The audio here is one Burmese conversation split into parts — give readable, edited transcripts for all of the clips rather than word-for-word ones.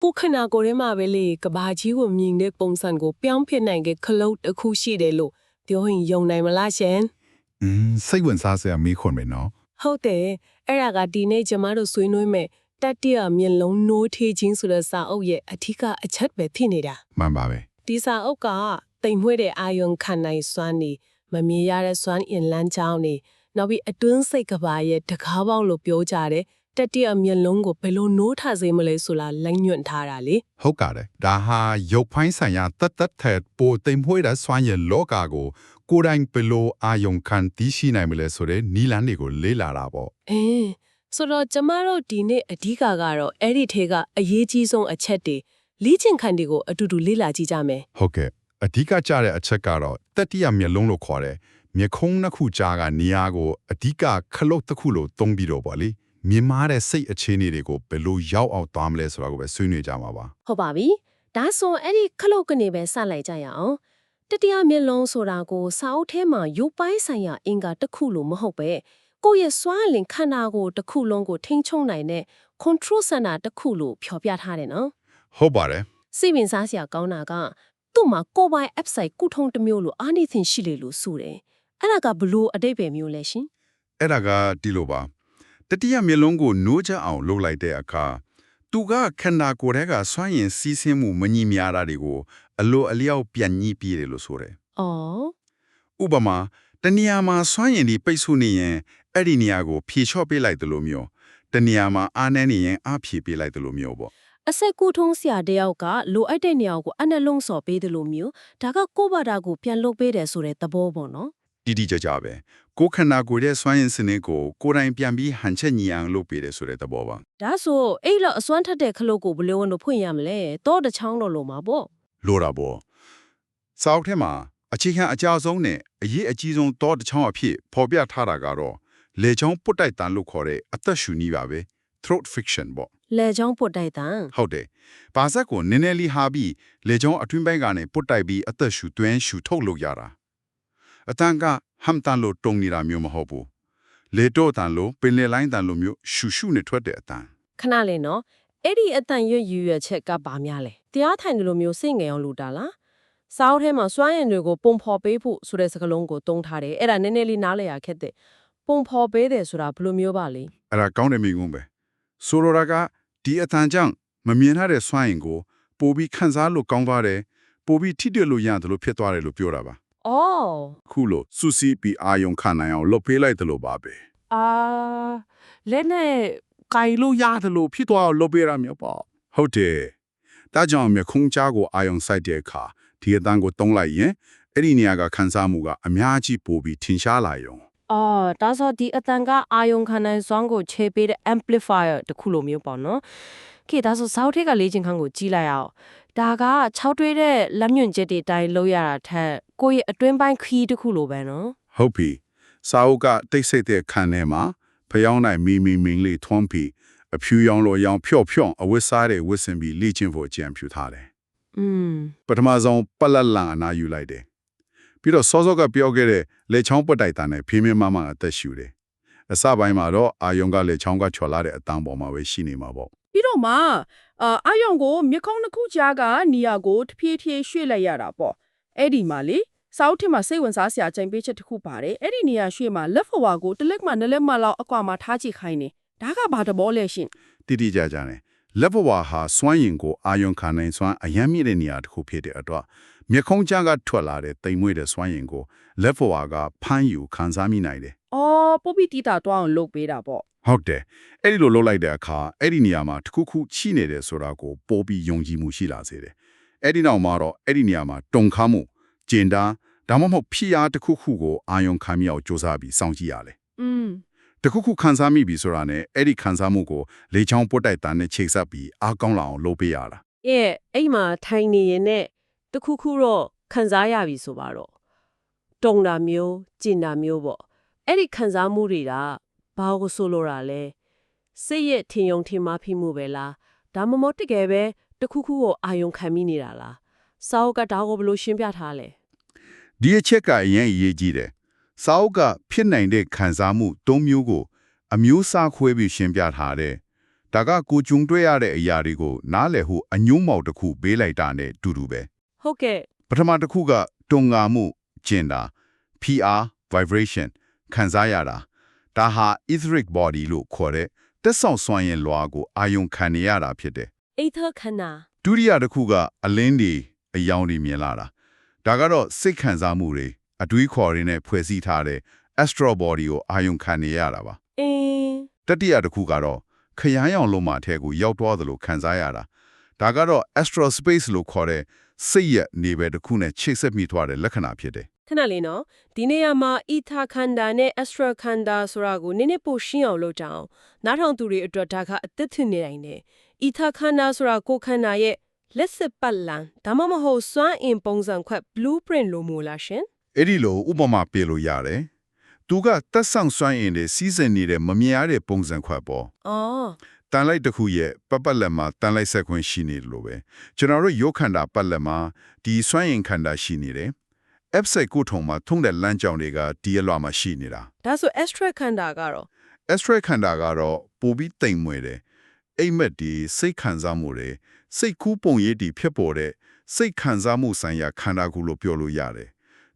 ကိုခနာကိုရဲမှာပဲလေကဘာကြီးကိုမြင်တဲ့ပုံစံကိုပြောင်းဖြစ်နိုင်တဲ့ခလုတ်တစ်ခုရှိတယ်လို့ပြောရင်ယုံနိုင်မလားရှင် စိတ်ဝင်စားစရာမေးခွန်းပဲနော် ဟုတ်တယ်အဲ့ဒါကဒီနေ့ကျမတို့ဆွေးနွေးမဲ့တတိယမျက်လုံးနိုးထေးခြင်းဆိုတဲ့စာအုပ်ရဲ့အထူးအချက်ပဲဖြစ်နေတာ မှန်ပါပဲ ဒီစာအုပ်ကတိမ်မွေ့တဲ့အာယုံခံနိုင်စွမ်းနေမမြင်ရတဲ့စွမ်းအင်လန်းချောင်းနေနောက်ပြီးအတွင်းစိတ်ကဘာရဲ့တကားပေါက်လို့ပြောကြတယ်တတိယမျက်လုံးကိုဘယ်လိုနိုးထစေမလဲဆိုတာလက်ညွှန်ထားတာလေ ဟုတ်ကဲ့ဒါဟာရုပ်ပိုင်းဆိုင်ရာတတ်တဲ့ပိုတိမ်မွေးတဲ့စွမ်းရည်လောကကိုကိုယ်တိုင်ဘယ်လိုအာယုံခံသိရှိနိုင်မလဲဆိုတဲ့နီလန်းတွေကိုလေ့လာတာပေါ့ ဆိုတော့ကျမတို့ဒီနေ့အဓိကကတော့အဲ့ဒီထဲကအရေးကြီးဆုံးအချက်တွေလေ့ကျင့်ခန်းတွေကိုအတူတူလေ့လာကြည့်ကြမယ် ဟုတ်ကဲ့အဓိကကြတဲ့အချက်ကတော့တတိယမျက်လုံးလို့ခေါ်တယ်မျက်ခုံးနှစ်ခုကြားကနေရာကိုအဓိကခလုတ်တစ်ခုလို့သုံးပြီးတော့ပေါ့လေမြင်မာတဲ့စိတ်အခြေအနေတွေကိုဘယ်လိုရောက်အောင်သွားမလဲဆိုတာကိုပဲဆွေးနွေးကြမှာပါ ဟုတ်ပါပြီဒါဆိုအဲ့ဒီခလုတ်ကနေပဲစလိုက်ကြရအောင်တတိယမျက်လုံးဆိုတာကိုစာအုပ်ထဲမှာရုပ်ပိုင်းဆိုင်ရာအင်္ဂါတစ်ခုလို့မဟုတ်ပဲကိုယ့်ရဲ့စွမ်းအလင်ခန္ဓာကိုယ်တစ်ခုလုံးကိုထိန်းချုပ်နိုင်တဲ့ control center တစ်ခုလို့ဖြောပြထားတယ်နော် ဟုတ်ပါတယ် စိတ်ဝင်စားစရာကောင်းတာကသူ့မှာကိုယ်ပိုင် app site ကုထုံးတစ်မျိုးလို့အားနေသင်ရှိလေလို့ဆိုတယ်အဲ့ဒါကဘလို့အတိတ်ပဲမျိုးလဲရှင် အဲ့ဒါကဒီလိုပါတတိယမျက်လုံးကိုနိုးချအောင်လုပ်လိုက်တဲ့အခါသူကခန္ဓာကိုယ်ထဲကစွမ်းရင်စီးဆင်းမှုမညီမျှတာတွေကိုအလိုအလျောက်ပြန်ညှိပြတယ်လို့ဆိုတယ် အော် ဥပမာတနေရာမှာစွမ်းရည်ဒီပိတ်ဆို့နေရင်အဲ့ဒီနေရာကိုဖြေလျှော့ပေးလိုက်တယ်လို့မျိုးတနေရာမှာအားနည်းနေရင်အားဖြည့်ပေးလိုက်တယ်လို့မျိုးပေါ့ အဆက်ကူထုံးဆရာတယောက်ကလိုအပ်တဲ့နေရာကိုအနှလုံးစော်ပေးတယ်လို့မျိုးဒါကကိုယ့်ဘာသာကိုပြန်လုပ်ပေးတယ်ဆိုတဲ့သဘောပေါ့နော် တိတိကျကျပဲကိုယ်ခန္ဓာကိုယ်ရဲ့စွမ်းရည်စနစ်ကိုကိုယ်တိုင်ပြန်ပြီးဟန်ချက်ညီအောင်လုပ်ပေးတယ်ဆိုတဲ့သဘောပါ ဒါဆိုအဲ့လောက်အစွမ်းထက်တဲ့ခလုတ်ကိုဘယ်လိုဝင်လို့ဖွင့်ရမလဲတော့တစ်ချောင်းတော့လို့မှာပေါ့ လို့တာပေါ့စောက်ထဲမှာအခြေခံအကြဆုံးနဲ့အရေးအကြီးဆုံးတောတစ်ချောင်းအဖြစ်ပေါ်ပြထားတာကတော့လေချောင်းပုတ်တိုက်တန်လို့ခေါ်တဲ့အသက်ရှူနည်းပါပဲ throat friction ပေါ့ လဲချောင်းပုတ်တိုက်တန် ဟုတ်တယ်။ပါဇက်ကိုနည်းနည်းလေးဟာပြီးလေချောင်းအတွင်းပိုင်းကနေပုတ်တိုက်ပြီးအသက်ရှူသွင်းရှူထုတ်လို့ရတာ။အတန်ကဟမ်တန်လို့တုံနေတာမျိုးမဟုတ်ဘူး။လေတော့တန်လို့ပင်လေလိုင်းတန်လို့မျိုးရှူရှူနဲ့ထွက်တဲ့အတန် ခဏလေးနော်အဲ့ဒီအတန်ရွရွရွချက်ကဘာများလဲတရားထိုင်တယ်လို့မျိုးစိတ်ငယ်အောင်လုပ်တာလားစာအုပ်ထဲမှာစွမ်းရည်တွေကိုပုံဖော်ပေးဖို့ဆိုတဲ့စကားလုံးကိုသုံးထားတယ်အဲ့ဒါနည်းနည်းလေးနားလည်ရခက်တဲ့ပုံဖော်ပေးတယ်ဆိုတာဘယ်လိုမျိုးပါလဲ ။အဲ့ဒါကောင်းတဲ့မိကုန်းပဲ။ဆိုလိုတာကဒီအတန်ကြောင့်မမြင်ရတဲ့စွမ်းရင်ကိုပိုပြီးခန်းစားလို့ကောင်းပါတယ်။ပိုပြီးထိတွေ့လို့ရတယ်လို့ဖြစ်သွားတယ်လို့ပြောတာပါ အော် ။ခုလို့စူစီပြီးအာယုံခံနိုင်အောင်လုပ်ပေးလိုက်တယ်လို့ပါပဲ အာလက်နဲ့ကင်လို့ရတယ်လို့ဖြစ်သွားအောင်လုပ်ပေးရမျိုးပေါ့ ။ဟုတ်တယ်။ဒါကြောင့်မြခုံးကြားကိုအာယုံစိုက်တဲ့အခါဒီအတန်ကိုတုံးလိုက်ရင်အဲ့ဒီနေရာကခန်းစားမှုကအများကြီးပိုပြီးထင်ရှားလာရုံ အော်ဒါဆိုဒီအတန်ကအာယုံခံနိုင်စွမ်းကိုခြေပေးတဲ့ amplifier တခုလိုမျိုးပေါ့နော်ခေဒါဆိုစောက်ထက်ကလေ့ကျင့်ခန်းကိုကြီးလိုက်အောင်ဒါက6တွေးတဲ့လက်မြွန်ချက်တွေတိုင်းလုပ်ရတာထက်ကိုယ့်ရဲ့အတွင်းပိုင်းခီးတခုလိုပဲနော် ဟုတ်ပြီစာအုပ်ကတိတ်ဆိတ်တဲ့ခန်းထဲမှာဖျောင်းနိုင်မီလေးထွန်းပြီးအဖြူရောင်လိုရောင်ဖြော့အဝတ်စားတဲ့ဝတ်ဆင်ပြီးလေ့ကျင့်ဖို့ကြံပြူထားတယ် อืม ပထမဆုံးပလက်လန်အနာယူလိုက်တယ်ပြီးတော့စောစောကပြောခဲ့တဲ့လက်ချောင်းပွတ်တိုက်တန်နဲ့ဖေးမင်းမမအသက်ရှူတယ်အစပိုင်းမှာတော့အာယုံကလက်ချောင်းကချော်လာတဲ့အတန်းပေါ်မှာပဲရှိနေမှာပေါ့ ပြီးတော့မှအာယုံကိုမြက်ခုံးတစ်ခုကြားကနေရာကိုတဖြည်းဖြည်းရွှေ့လိုက်ရတာပေါ့အဲ့ဒီမှာလေစာအုပ်ထဲမှာစိတ်ဝင်စားစရာကြိုင်ပေးချက်တစ်ခုပါတယ်အဲ့ဒီနေရာရွှေ့မှာလက်ဖော်ဝါကိုတစ်လက်မှနှစ်လက်မှလောက်အကွာမှာထားကြည့်ခိုင်းတယ်ဒါကဘာတဘောလဲရှင် တိတိကျကျနဲ့လက်ဘဝဟာစွမ်းရင်ကိုအာယုံခံနိုင်စွမ်းအယမ်းမြင့်တဲ့နေရာတစ်ခုဖြစ်တဲ့အတွက်မြက်ခုံးကြားကထွက်လာတဲ့တိမ်မွေးတဲ့စွမ်းရင်ကိုလက်ဘဝကဖမ်းယူခံစားမိနိုင်တယ် အော်ပို့ပြီးတီတာတွားအောင်လုပ်ပေးတာပေါ့ ဟုတ်တယ်အဲ့ဒီလိုလုပ်လိုက်တဲ့အခါအဲ့ဒီနေရာမှာတစ်ခုခုချိနေတယ်ဆိုတာကိုပို့ပြီးယုံကြည်မှုရှိလာစေတယ်အဲ့ဒီနောက်မှာတော့အဲ့ဒီနေရာမှာတုံခါမှုကျင်တာဒါမှမဟုတ်ဖိအားတစ်ခုခုကိုအာယုံခံမြောက်စ조사ပြီးစောင့်ကြည့်ရတယ် อืม တစ်ခုခုခံစားမိပြီဆိုတာနဲ့အဲ့ဒီခံစားမှုကိုလေချောင်းပုတ်တိုက်တန်နဲ့ချိတ်ဆက်ပြီးအားကောင်းလာအောင်လုပ်ပေးရတာ ရဲ့အဲ့မှာထိုင်နေရင်နဲ့တခုခုတော့ခံစားရပြီဆိုပါတော့တုံတာမျိုးကျင်တာမျိုးပေါ့အဲ့ဒီခံစားမှုတွေကဘာကိုဆိုလိုတာလဲစိတ်ရဲ့ထင်ယုံထင်မှားဖိမှုပဲလားဒါမှမဟုတ်တကယ်ပဲတခုခုကိုအာယုံခံမိနေတာလားစာအုပ်ကဒါကိုဘယ်လိုရှင်းပြထားလဲ ဒီအချက်ကအရင်အရေးကြီးတယ်စာအုပ်ကဖြစ်နိုင်တဲ့ခံစားမှု၃မျိုးကိုအမျိုးအစားခွဲပြီးရှင်းပြထားတယ် ဒါကကိုကြုံတွေ့ရတဲ့အရာတွေကိုနားလည်ဖို့အညွှန်းမောက်တစ်ခုပေးလိုက်တာနဲ့တူတူပဲ ဟုတ်ကဲ့ ပထမတစ်ခုကတုံငါမှုကျင်တာ PR vibration ခံစားရတာဒါဟာ etheric body လို့ခေါ်တဲ့တက်ဆောင်စွမ်းရင်လွာကိုအာယုံခံနေရတာဖြစ်တယ် အိတ်သခန္ဓာ ဒုတိယတစ်ခုကအလင်းတွေအယောင်တွေမြင်လာတာဒါကတော့စိတ်ခံစားမှုတွေအတွေးခေါ်ရင်းနဲ့ဖွဲ့စည်းထားတဲ့ astral body ကိုအာယုံခံနေရတာပါ အင်း တတိယတစ်ခုကတော့ခရမ်းရောင်လုံးမထဲကိုရောက်သွားသလိုခံစားရတာဒါကတော့ astral space လို့ခေါ်တဲ့စိတ်ရဲ့နေဘက်တစ်ခုနဲ့ချိတ်ဆက်မိသွားတဲ့လက္ခဏာဖြစ်တယ် ခဏလေးနော်ဒီနေရာမှာအီသာခန္ဓာနဲ့ astral ခန္ဓာဆိုတာကိုနည်းနည်းပိုရှင်းအောင်လုပ်ကြအောင်နားထောင်သူတွေအတွက်ဒါကအသစ်ထင်နေနိုင်တယ်အီသာခန္ဓာဆိုတာကိုယ်ခန္ဓာရဲ့လက်စစ်ပတ်လန်ဒါမှမဟုတ်စွမ်းအင်ပုံစံခွက် blueprint လို့မို့လားရှင် အဲ့ဒီလိုဥပမာပေးလို့ရတယ်သူကတက်ဆောင်စွမ်းအင်တွေစီးစင်နေတဲ့မမြင်ရတဲ့ပုံစံခွက်ပေါ့ အော် တန်လိုက်တစ်ခုရဲ့ပတ်လက်မှာတန်လိုက်ဆက်ခွင့်ရှိနေတယ်လို့ပဲကျွန်တော်တို့ရုပ်ခန္ဓာပတ်လက်မှာဒီစွမ်းအင်ခန္ဓာရှိနေတယ် F-site ကိုထုံမှာထုံတဲ့လမ်းကြောင်းတွေကဒီအလွှာမှာရှိနေတာ ဒါဆို astral ခန္ဓာကတော့ Astral ခန္ဓာကတော့ပိုပြီးတိမ်မွေတယ်အိမ်မက်ဒီစိတ်ခံစားမှုတွေစိတ်ကူးပုံရိပ်ဒီဖြစ်ပေါ်တဲ့စိတ်ခံစားမှုဆိုင်ရာခန္ဓာကိုယ်လို့ပြောလို့ရတယ်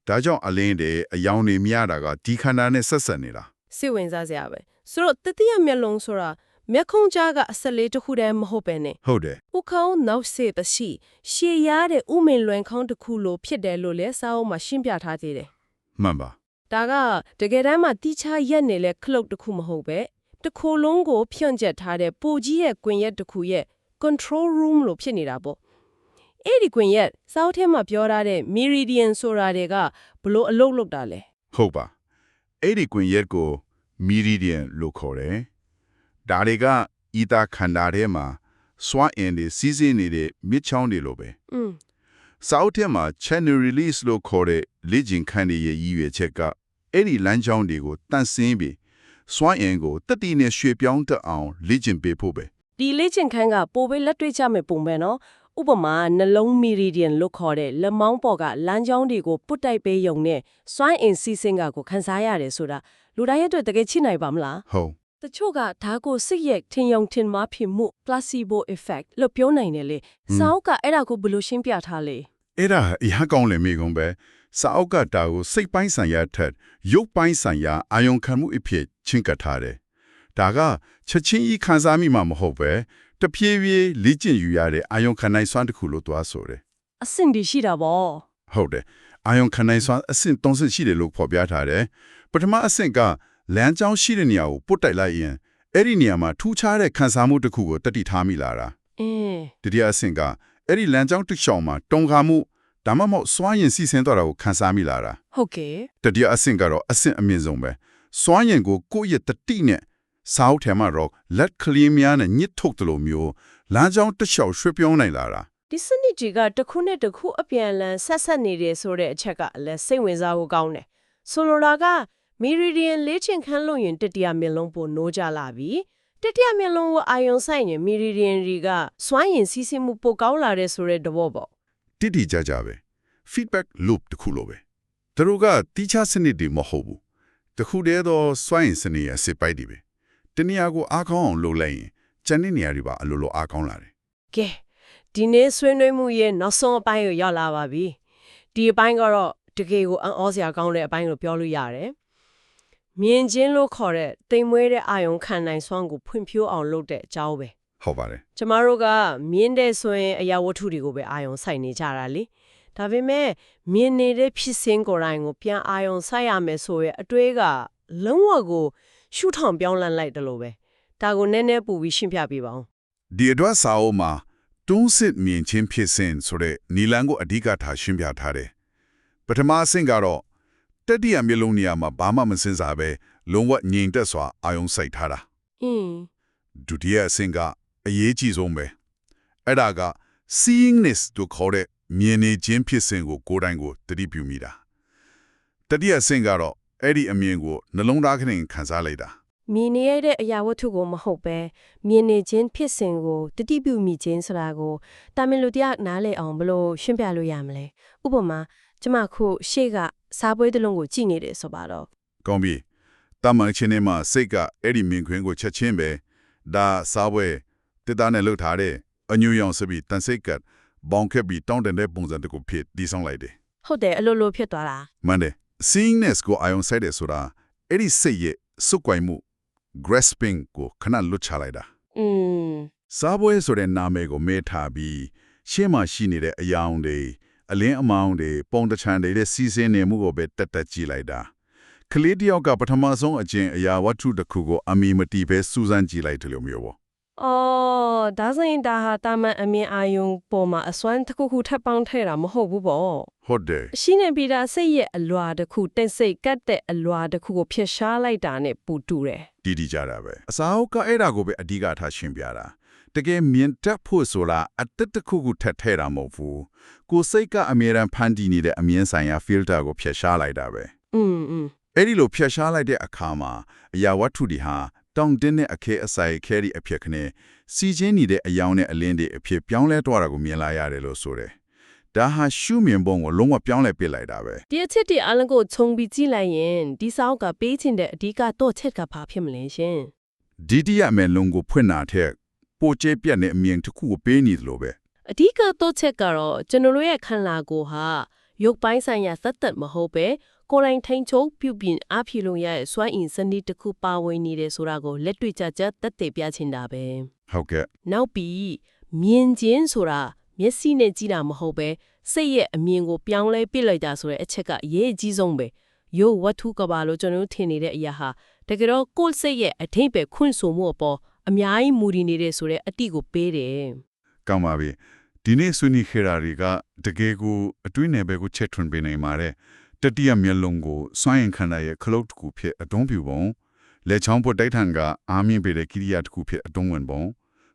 ဒါကြောင့်အလင်းတွေအယောင်တွေမြတာကဒီခန္ဓာနဲ့ဆက်ဆက်နေတာ စိတ်ဝင်စားစရာပဲဆိုတော့တတိယမျက်လုံးဆိုတာမျက်ခုံးကြားကအစလေးတစ်ခုတည်းမဟုတ်ပဲနဲ့ ဟုတ်တယ် ဥခေါင်းနောက်စေတရှိရှေရတဲ့ဥမင်လွန်ခေါင်းတစ်ခုလိုဖြစ်တယ်လို့လဲစာအုပ်မှာရှင်းပြထားသေးတယ် မှန်ပါ ဒါကတကယ်တမ်းမှာတိချရက်နေလဲခလုတ်တစ်ခုမဟုတ်ပဲတစ်ခုလုံးကိုဖြန့်ကျက်ထားတဲ့ပိုကြီးရဲ့ကွင်ရက်တစ်ခုရဲ့ control room လို့ဖြစ်နေတာပေါ့အဲ့ဒီကွင်ရက်စာအုပ်ထဲမှာပြောထားတဲ့ meridian ဆိုတာတွေကဘလို့အလုပ်လုပ်တာလဲ ဟုတ်ပါအဲ့ဒီကွန်ရက်ကို meridian လို့ခေါ်တယ်ဒါတွေကဤတာခန္ဓာထဲမှာစွမ်းအင်တွေစီးစင်းနေတဲ့မြစ်ချောင်းတွေလိုပဲ อืม စာအုပ်ထဲမှာ channel release လို့ခေါ်တဲ့လေ့ကျင့်ခန်းတွေရဲ့ရည်ရွယ်ချက်ကအဲ့ဒီလမ်းကြောင်းတွေကိုတန့်စင်းပြီးစွမ်းအင်ကိုတတိနဲ့ရွှေ့ပြောင်းတတ်အောင်လေ့ကျင့်ပေးဖို့ပဲ ဒီလေ့ကျင့်ခန်းကပိုပဲလက်တွေ့ကြမဲ့ပုံပဲနော်ဥပမာနှလုံး meridian လို့ခေါ်တဲ့လက်မောင်းပေါ်ကလမ်းကြောင်းတွေကိုပုတ်တိုက်ပေးယုံနဲ့စွမ်းအင်စီးဆင်းကကိုခန်းစားရတယ်ဆိုတာလူတိုင်းရဲ့အတွက်တကယ်ချိနိုင်ပါမလား ဟုတ် တချို့ကဒါကိုစိတ်ရဲ့ထင်ယုံထင်မှားဖြစ်မှု placebo effect လို့ပြောနိုင်တယ်လေစာအုပ်ကအဲ့ဒါကိုဘယ်လိုရှင်းပြထားလဲ အဲ့ဒါအရာကောင်းလေမိကုံပဲစာအုပ်ကတာကိုစိတ်ပိုင်းဆိုင်ရာထက်ရုပ်ပိုင်းဆိုင်ရာအာယုံခံမှုအဖြစ်ချင်းကပ်ထားတယ်ဒါကချက်ချင်းဤခံစားမိမှာမဟုတ်ပဲတဖြည်းဖြည်းလေ့ကျင့်ယူရတဲ့အာယုံခံနိုင်စွမ်းတစ်ခုလို့သွားဆိုတယ် အဆင့်ဒီရှိတာပေါ့ ဟုတ်တယ်အာယုံခံနိုင်စွမ်းအဆင့်30ရှိတယ်လို့ဖော်ပြထားတယ်ပထမအဆင့်ကလမ်းကြောင်းရှိတဲ့နေရာကိုပုတ်တိုက်လိုက်ရင်အဲ့ဒီနေရာမှာထူးခြားတဲ့ခံစားမှုတစ်ခုကိုတတိထားမိလာတာ အင်း ဒုတိယအဆင့်ကအဲ့ဒီလမ်းကြောင်းတစ်ချောင်းမှာတုံခါမှုဒါမှမဟုတ်စွမ်းရင်စီးဆင်းသွားတာကိုခံစားမိလာတာ ဟုတ်ကဲ့ တတိယအဆင့်ကတော့အဆင့်အမြင့်ဆုံးပဲစွမ်းရင်ကိုကိုယ့်ရဲ့တတိနဲ့စောက်ထဲမှာတော့လက်ကလေးများနဲ့ညှစ်ထုတ်တယ်လို့မျိုးလမ်းကြောင်းတစ်ချောင်းရွှေ့ပြောင်းနိုင်လာတာ ဒီစနစ်ကြီးကတစ်ခုနဲ့တစ်ခုအပြန်အလှန်ဆက်နေတယ်ဆိုတဲ့အချက်ကလည်းစိတ်ဝင်စားဖို့ကောင်းတယ်ဆိုလိုတာက meridian လေ့ကျင့်ခန်းလို့ရင်တတိယမျက်လုံးပိုနိုးကြလာပြီတတိယမျက်လုံးကိုအာယုံဆိုင်ရင် meridian တွေကစွမ်းရင်စီးဆင်းမှုပိုကောင်းလာတဲ့ဆိုတဲ့သဘောပေါ့ တိတိကျကျပဲ feedback loop တစ်ခုလိုပဲသူတို့ကတိကျစနစ်တွေမဟုတ်ဘူးတခုတည်းသောစွမ်းရင်စနစ်ရဲ့စစ်ပိုက်တွေပဲတနည်းအားကိုအားကောင်းအောင်လုပ်လိုက်ရင်ကျန်တဲ့နေရာတွေပါအလိုလိုအားကောင်းလာတယ် ကဲဒီနေ့ဆွေးနွေးမှုရဲ့နောက်ဆုံးအပိုင်းကိုရောက်လာပါပြီဒီအပိုင်းကတော့တကယ်ကိုအံ့ဩစရာကောင်းတဲ့အပိုင်းလို့ပြောလို့ရတယ်မြင်ချင်းလို့ခေါ်တဲ့တိမ်မွေးတဲ့အာယုံခံနိုင်စွမ်းကိုဖွံ့ဖြိုးအောင်လုပ်တဲ့အကြောင်းပဲ ဟုတ်ပါတယ် ကျမတို့ကမြင်တဲ့ဆိုရင်အရာဝတ္ထုတွေကိုပဲအာယုံစိုက်နေကြတာလေဒါပေမဲ့မြင်နေတဲ့ဖြစ်စဉ်ကိုယ်တိုင်ကိုပြန်အာယုံစိုက်ရမယ်ဆိုရင်အတွေးကလုံးဝကိုရှုထောင်ပြောင်းလဲလိုက်တယ်လို့ပဲဒါကိုနည်းနည်းပူပြီးရှင်းပြပေးပါဦး ဒီအတွက်စာအုပ်မှာတွန်းစစ်မြင်ချင်းဖြစ်စဉ်ဆိုတဲ့နီလန်ကိုအဓိကထားရှင်းပြထားတယ်ပထမအဆင့်ကတော့တတိယမျိုးလုံးနေရာမှာဘာမှမစင်စားပဲလုံးဝငြိမ်သက်စွာအာယုံစိုက်ထားတာ အင်း ဒုတိယအဆင့်ကအရေးကြီးဆုံးပဲအဲ့ဒါက seeingness တို့ခေါ်တဲ့မြင်နေခြင်းဖြစ်စဉ်ကိုကိုယ်တိုင်ကိုသတိပြုမိတာတတိယအဆင့်ကတော့အဲ့ဒီအမြင်ကိုနှလုံးသားခရင်ခံစားလိုက်တာ မြင်နေရတဲ့အရာဝတ္ထုကိုမဟုတ်ပဲမြင်နေခြင်းဖြစ်စဉ်ကိုတတိပြုမိခြင်းဆိုတာကိုတာမင်လူတရားနားလည်အောင်ဘယ်လိုရှင်းပြလို့ရမလဲဥပမာကျမခုရှေ့ကစားပွဲတစ်လုံးကိုကြည့်နေတယ်ဆိုပါတော့ ကောင်းပြီတာမန်ချင်းနဲ့မှစိတ်ကအဲ့ဒီမြင်ခွင့်ကိုချက်ချင်းပဲဒါစားပွဲ တစ်သားနဲ့လှုပ်ထားတဲ့အညူရောင်စပီတန်စိတ်ကတ်ဘောင်ခက်ပြီးတောင်းတတဲ့ပုံစံတစ်ခုဖြစ်တည်ဆောင်လိုက်တယ် ဟုတ်တယ်အလိုလိုဖြစ်သွားတာ မှန်တယ် seeingness ကိုအာယုံစိုက်တယ်ဆိုတာအဲ့ဒီစိတ်ရဲ့စုကွိုင်မှု grasping ကိုခဏလွတ်ချလိုက်တာ စားပွဲဆိုတဲ့နာမည်ကိုမေ့ထားပြီးရှေ့မှာရှိနေတဲ့အယောင်တွေအလင်းအမောင်းတွေပုံတချန်တွေတဲ့စီစဉ်နေမှုကိုပဲတက်တက်ကြည့်လိုက်တာကလေးတယောက်ကပထမဆုံးအကျင့်အရာဝတ္ထုတစ်ခုကိုအမီမတီပဲစူးစမ်းကြည့်လိုက်တယ်လို့မျိုးပေါ့ အော်ဒါဆိုရင်ဒါဟာတာမန်အမြင်အာယုံပေါ်မှာအစွမ်းတစ်ခုခုထပ်ပေါင်းထည့်တာမဟုတ်ဘူးပေါ့ ဟုတ်တယ် ရှိနေပြီးသားစိတ်ရဲ့အလွာတစ်ခုတိတ်ဆိတ်ကတ်တဲ့အလွာတစ်ခုကိုဖျက်ရှားလိုက်တာနဲ့ပူတူတယ် တီကြတာပဲအစာအုပ်ကအဲ့ဒါကိုပဲအဓိကထားရှင်းပြတာတကယ်မြင်တတ်ဖို့ဆိုတာအတက်တစ်ခုခုထပ်ထဲတာမဟုတ်ဘူးကိုယ်စိတ်ကအမြဲတမ်းဖန်တီးနေတဲ့အမြင်ဆိုင်ရာ filter ကိုဖျက်ရှားလိုက်တာပဲ အဲ့ဒီလိုဖျက်ရှားလိုက်တဲ့အခါမှာအရာဝတ္ထုတွေဟာတောင့်တင်းတဲ့အခဲအစိုက်ခဲဒီအဖြစ်ခနဲ့စီချင်းနေတဲ့အယောင်နဲ့အလင်းတွေအဖြစ်ပြောင်းလဲသွားတာကိုမြင်လာရတယ်လို့ဆိုတယ်ဒါဟာရှုမြင်ပုံကိုလုံးဝပြောင်းလဲပစ်လိုက်တာပဲ ဒီအချက်ဒီအလုံးကိုခြုံပြီးကြည့်လိုက်ရင်ဒီစောက်ကပေးချင်တဲ့အဓိကတော့ချက်ကဘာဖြစ်မလဲရှင် ဒီတိယမဲ့လုံးကိုဖွင့်တာထက်ပိုကျဲပြတ်တဲ့အမြင်တစ်ခုကိုပေးနေသလိုပဲ အဓိကတော့ချက်ကတော့ကျွန်တော်တို့ရဲ့ခန္ဓာကိုယ်ဟာရုပ်ပိုင်းဆိုင်ရာသက်သက်မဟုတ်ပဲကိုယ်တိုင်ထိန်ချုပ်ပြုပြင်အားဖြည့်လို့ရတဲ့စွမ်းအင်စနစ်တစ်ခုပါဝင်နေတယ်ဆိုတာကိုလက်တွေ့ကျကျသက်သေပြချင်တာပဲ ဟုတ်ကဲ့ နောက်ပြီးမြင်ခြင်းဆိုတာမျက်စိနဲ့ကြည့်တာမဟုတ်ပဲစိတ်ရဲ့အမြင်ကိုပြောင်းလဲပစ်လိုက်တာဆိုတဲ့အချက်ကအရေးအကြီးဆုံးပဲရုပ်ဝတ္ထုကဘာလို့ကျွန်တော်တို့ထင်နေတဲ့အရာဟာတကယ်တော့ကိုယ်စိတ်ရဲ့အထိပ္ပယ်ခွင့်ဆိုမှုအပေါ်အများကြီးမူတည်နေတဲ့ဆိုတဲ့အတိကိုပေးတယ် ကောင်းပါပြီဒီနေ့ဆွေးနွေးခဲ့တာတွေကတကယ်ကိုအတွင်းနယ်ဘက်ကိုချက်ထွင်ပေးနိုင်ပါတယ်တတိယမျက်လုံးကိုစွမ်းရင်ခန္ဓာရဲ့ခလုတ်တစ်ခုဖြစ်အတုံးပြပုံလက်ချောင်းပေါ်တိုက်ထန်ကအာမြင့်ပေတဲ့ကိရိယာတစ်ခုဖြစ်အတုံးဝင်ပုံ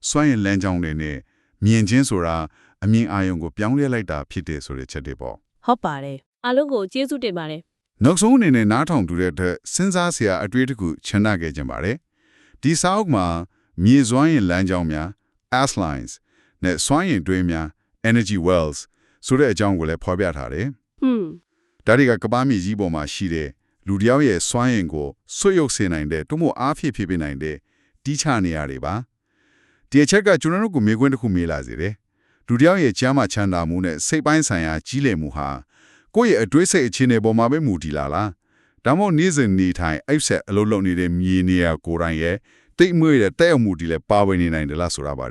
စွမ်းရင်လမ်းကြောင်းတွေနဲ့မြင်ခြင်းဆိုတာအမြင်အာရုံကိုပြောင်းလဲလိုက်တာဖြစ်တယ်ဆိုတဲ့ချက်တွေပေါ့ ဟုတ်ပါတယ်အားလုံးကိုကျေးဇူးတင်ပါတယ် နောက်ဆုံးအနေနဲ့နားထောင်တူတဲ့အတွက်စဉ်းစားစရာအတွေ့အတစ်ခုချန်နာခဲ့ကြပါတယ်ဒီစာအုပ်မှာမြေစွမ်းရင်လမ်းကြောင်းများ as lines နဲ့စွမ်းရင်တွင်းများ energy wells ဆိုတဲ့အကြောင်းကိုလည်းဖော်ပြထားတယ် ဒါတွေကကပ္ပမြေကြီးပေါ်မှာရှိတဲ့လူတစ်ယောက်ရဲ့စွမ်းရင်ကိုဆွတ်ယုတ်စေနိုင်တဲ့တို့မို့အားဖြည့်ဖြည့်ပေးနိုင်တဲ့တီးချနေရတွေပါဒီအချက်ကကျွန်တော်တို့ကိုမေးခွန်းတစ်ခုမေးလာစေတယ်လူတစ်ယောက်ရဲ့ကျမ်းမာချမ်းသာမှုနဲ့စိတ်ပိုင်းဆိုင်ရာကြီးလည်မှုဟာကိုယ့်ရဲ့အတွေးစိတ်အခြေအနေပေါ်မှာပဲမူတည်လာလားဒါမှမဟုတ်နေ့စဉ်နေ့တိုင်းအိပ်ဆက်အလုပ်လုပ်နေတဲ့မြေနေရာကိုယ်တိုင်ရဲ့တိတ်မွေ့တဲ့တဲ့အမှုတွေလည်းပါဝင်နေနိုင်တယ်လားဆိုတာပါ